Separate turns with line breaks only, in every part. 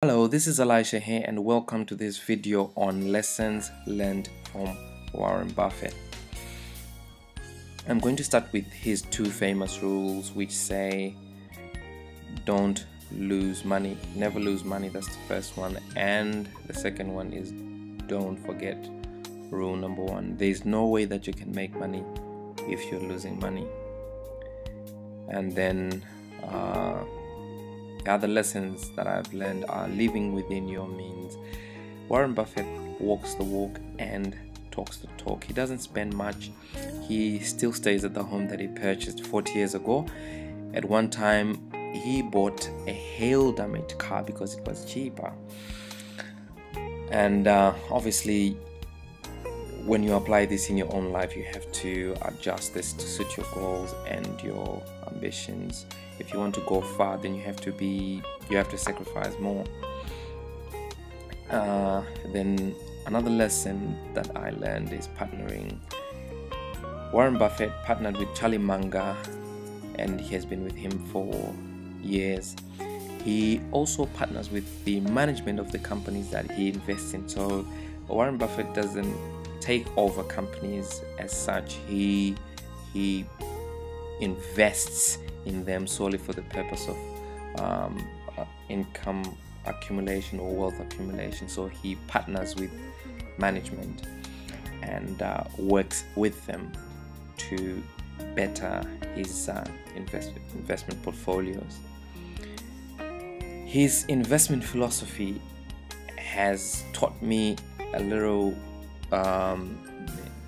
Hello, this is Elisha here and welcome to this video on lessons learned from Warren Buffett. I'm going to start with his two famous rules which say don't lose money, never lose money. That's the first one, and the second one is don't forget rule number one. There's no way that you can make money if you're losing money. And then the other lessons that I've learned are living within your means. Warren Buffett walks the walk and talks the talk. He doesn't spend much. He still stays at the home that he purchased 40 years ago. At one time, he bought a hail damaged car because it was cheaper. And obviously, when you apply this in your own life, you have to adjust this to suit your goals and your ambitions. If you want to go far, then you have to sacrifice more. Then another lesson that I learned is partnering. Warren Buffett partnered with Charlie Munger, and he has been with him for years. He also partners with the management of the companies that he invests in. So Warren Buffett doesn't take over companies as such. He invests in them solely for the purpose of income accumulation or wealth accumulation. So he partners with management and works with them to better his investment portfolios. His investment philosophy has taught me a little.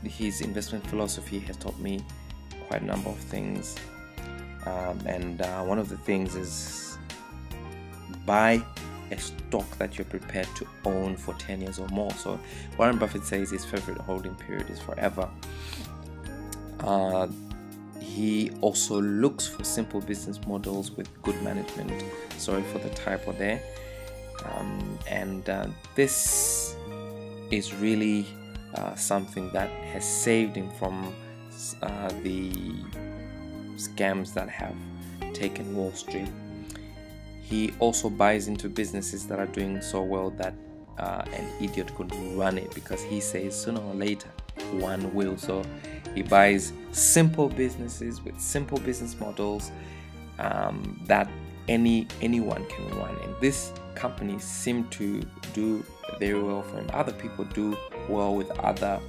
His investment philosophy has taught me quite a number of things. And one of the things is buy a stock that you're prepared to own for 10 years or more. So Warren Buffett says his favorite holding period is forever. He also looks for simple business models with good management. Sorry for the typo there. This is really something that has saved him from the scams that have taken Wall Street. He also buys into businesses that are doing so well that an idiot could run it, because he says sooner or later one will. So he buys simple businesses with simple business models that anyone can run, and these companies seem to do very well for him. Other people do well with other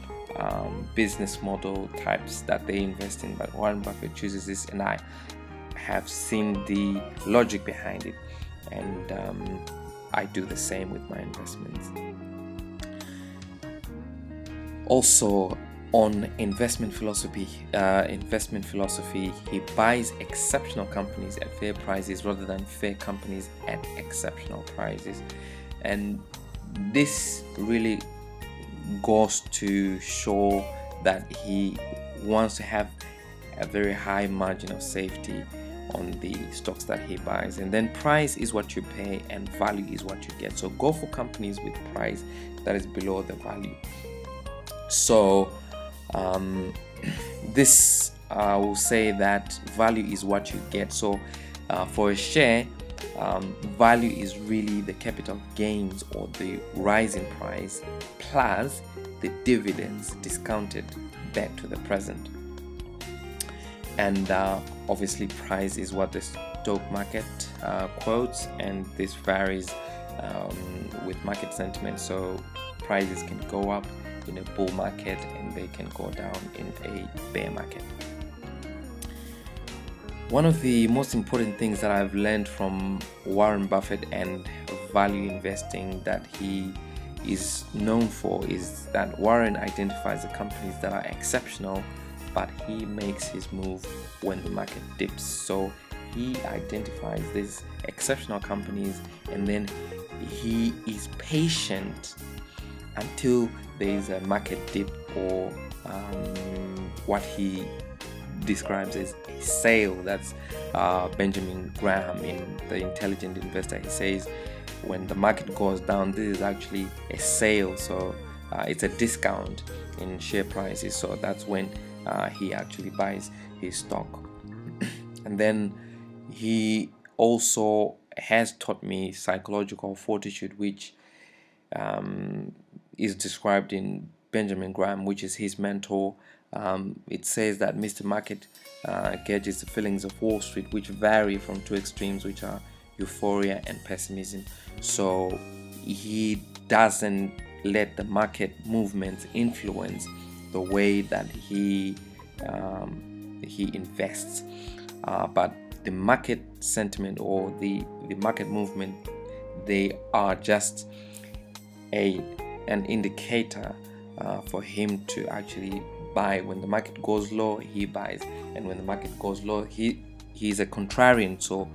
business model types that they invest in, but Warren Buffett chooses this, and I have seen the logic behind it, and I do the same with my investments. Also, on investment philosophy, he buys exceptional companies at fair prices rather than fair companies at exceptional prices, and this really goes to show that he wants to have a very high margin of safety on the stocks that he buys. And then price is what you pay and value is what you get. So go for companies with price that is below the value. So this will say that value is what you get. So for a share, value is really the capital gains or the rise in price plus the dividends discounted back to the present. And obviously price is what the stock market quotes, and this varies with market sentiment. So prices can go up in a bull market and they can go down in a bear market. One of the most important things that I've learned from Warren Buffett and value investing that he is known for is that Warren identifies the companies that are exceptional, but he makes his move when the market dips. So he identifies these exceptional companies, and then he is patient until there is a market dip, or what he describes as a sale. That's Benjamin Graham in The Intelligent Investor. He says when the market goes down, this is actually a sale. So it's a discount in share prices. So that's when he actually buys his stock. And then he also has taught me psychological fortitude, which is described in Benjamin Graham, which is his mentor. It says that Mr. Market gauges the feelings of Wall Street, which vary from two extremes, which are euphoria and pessimism. So he doesn't let the market movements influence the way that he invests, but the market sentiment or the market movement, they are just an indicator for him to actually buy. When the market goes low, he buys, and when the market goes low, he's a contrarian, so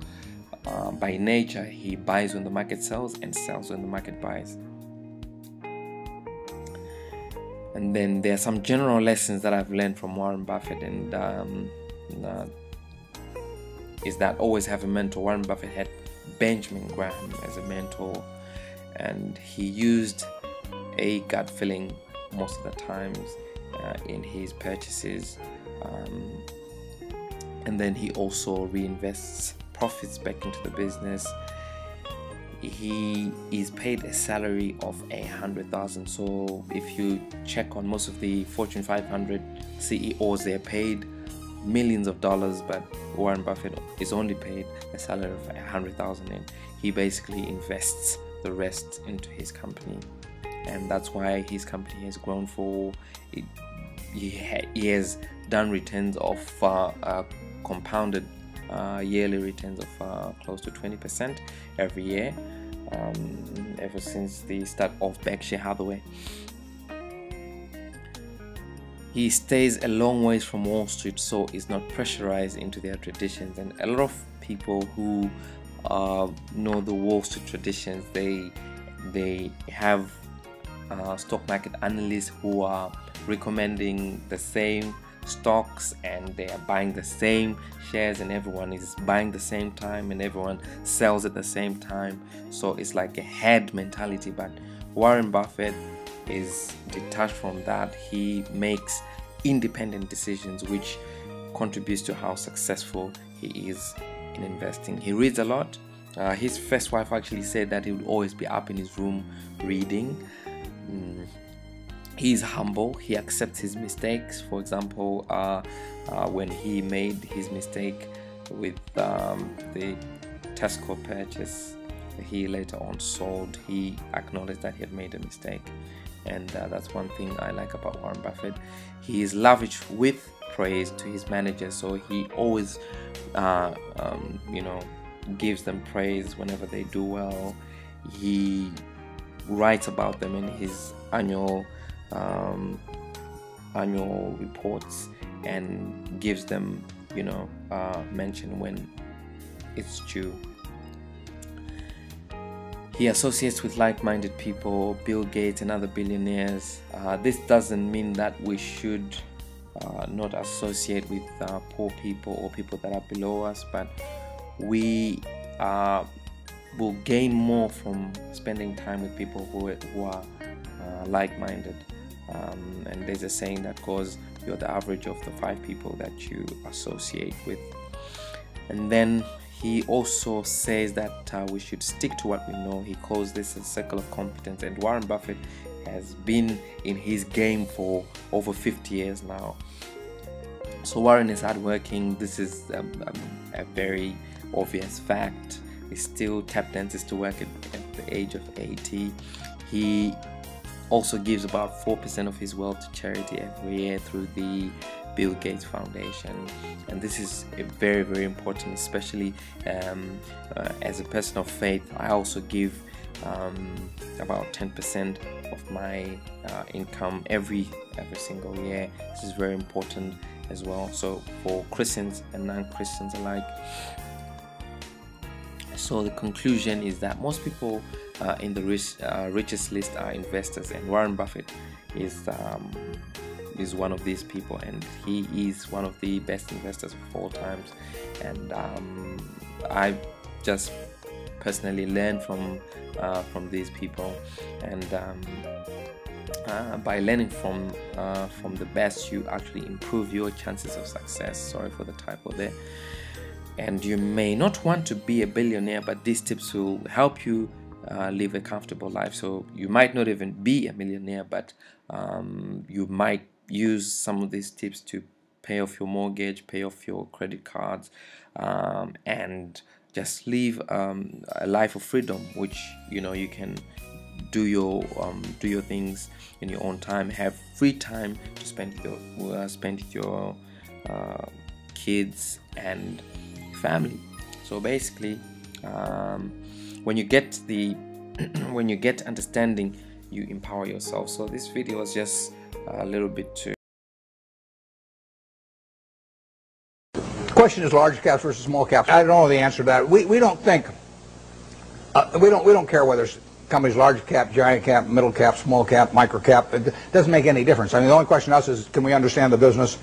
by nature he buys when the market sells and sells when the market buys. And then there are some general lessons that I've learned from Warren Buffett, and is that always have a mentor. Warren Buffett had Benjamin Graham as a mentor, and he used a gut feeling most of the times in his purchases, and then he also reinvests profits back into the business. He is paid a salary of $100,000. So if you check on most of the Fortune 500 CEOs, they're paid millions of dollars, but Warren Buffett is only paid a salary of $100,000, and he basically invests the rest into his company, and that's why his company has grown for it. He has done returns of compounded yearly returns of close to 20% every year, ever since the start of Berkshire Hathaway. He stays a long ways from Wall Street, so is not pressurized into their traditions. And a lot of people who know the Wall Street traditions, they have stock market analysts who are recommending the same stocks, and they are buying the same shares, and everyone is buying the same time, and everyone sells at the same time. So it's like a head mentality. But Warren Buffett is detached from that. He makes independent decisions, which contributes to how successful he is in investing. He reads a lot. His first wife actually said that he would always be up in his room reading. He's humble. He accepts his mistakes. For example, when he made his mistake with the Tesco purchase, he later on sold, he acknowledged that he had made a mistake. And that's one thing I like about Warren Buffett. He is lavish with praise to his managers, so he always gives them praise whenever they do well. He writes about them in his annual reports and gives them mention when it's due. He associates with like-minded people, Bill Gates and other billionaires. This doesn't mean that we should not associate with poor people or people that are below us, but we will gain more from spending time with people who are like-minded. And there's a saying that goes, you're the average of the 5 people that you associate with. And then he also says that we should stick to what we know. He calls this a circle of competence, and Warren Buffett has been in his game for over 50 years now. So Warren is hardworking. This is a very obvious fact. He still tap dances to work at the age of 80. He also gives about 4% of his wealth to charity every year through the Bill Gates Foundation, and this is very, very important, especially as a person of faith. I also give about 10% of my income every single year. This is very important as well, so for Christians and non-Christians alike. So the conclusion is that most people in the richest list are investors, and Warren Buffett is one of these people, and he is one of the best investors of all times. And I just personally learned from these people, and by learning from the best, you actually improve your chances of success. Sorry for the typo there. and you may not want to be a billionaire, but these tips will help you live a comfortable life. So you might not even be a millionaire, but you might use some of these tips to pay off your mortgage, pay off your credit cards, and just live a life of freedom, which you can do your things in your own time, have free time to spend with your kids and family. So basically, when you get when you get understanding, you empower yourself. So this video was just a little bit to.
The question is large caps versus small caps. I don't know the answer to that. We don't think we don't care whether it's companies large cap, giant cap, middle cap, small cap, micro cap. It doesn't make any difference. I mean, the only question to us is, can we understand the business?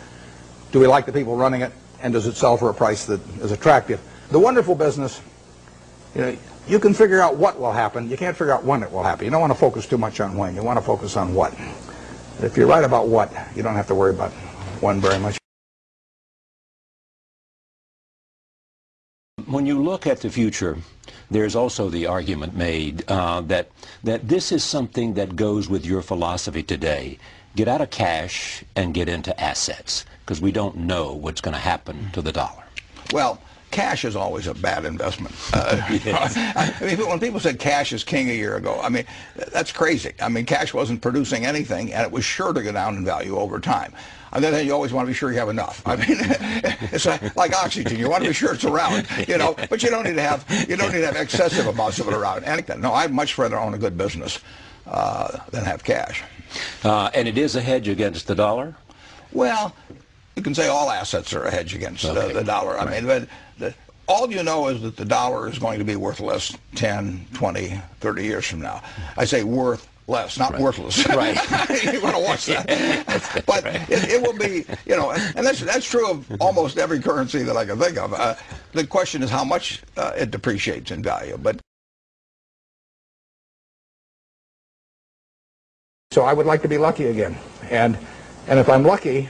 Do we like the people running it? And does it sell for a price that is attractive? The wonderful business, you can figure out what will happen. You can't figure out when it will happen. You don't want to focus too much on when. You want to focus on what. If you're right about what, you don't have to worry about when very much.
When you look at the future, there's also the argument made that this is something that goes with your philosophy today. Get out of cash and get into assets, because we don't know what's going to happen to the dollar.
Well, cash is always a bad investment. I mean, when people said cash is king a year ago, I mean, that's crazy. I mean, cash wasn't producing anything, and it was sure to go down in value over time. On the other hand, you always want to be sure you have enough. I mean, it's like oxygen. You want to be sure it's around, but you don't need to have excessive amounts of it around. And no, I'd much rather own a good business than have cash.
And it is a hedge against the dollar?
Well, you can say all assets are a hedge against the dollar. I mean, but all you know is that the dollar is going to be worth less 10, 20, 30 years from now. I say worth less, not worthless.
Right.
You want to watch that. But it will be, and that's true of almost every currency that I can think of. The question is how much it depreciates in value. But so I would like to be lucky again, and if I'm lucky,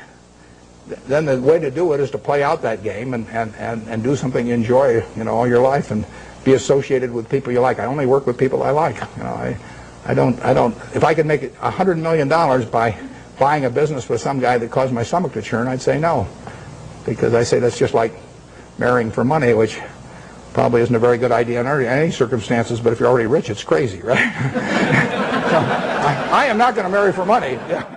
then the way to do it is to play out that game and do something you enjoy, all your life, and be associated with people you like. I only work with people I like. I don't. If I could make $100 million by buying a business with some guy that caused my stomach to churn, I'd say no, because I say that's just like marrying for money, which probably isn't a very good idea in any circumstances. But if you're already rich, it's crazy, right? So I am not going to marry for money. Yeah.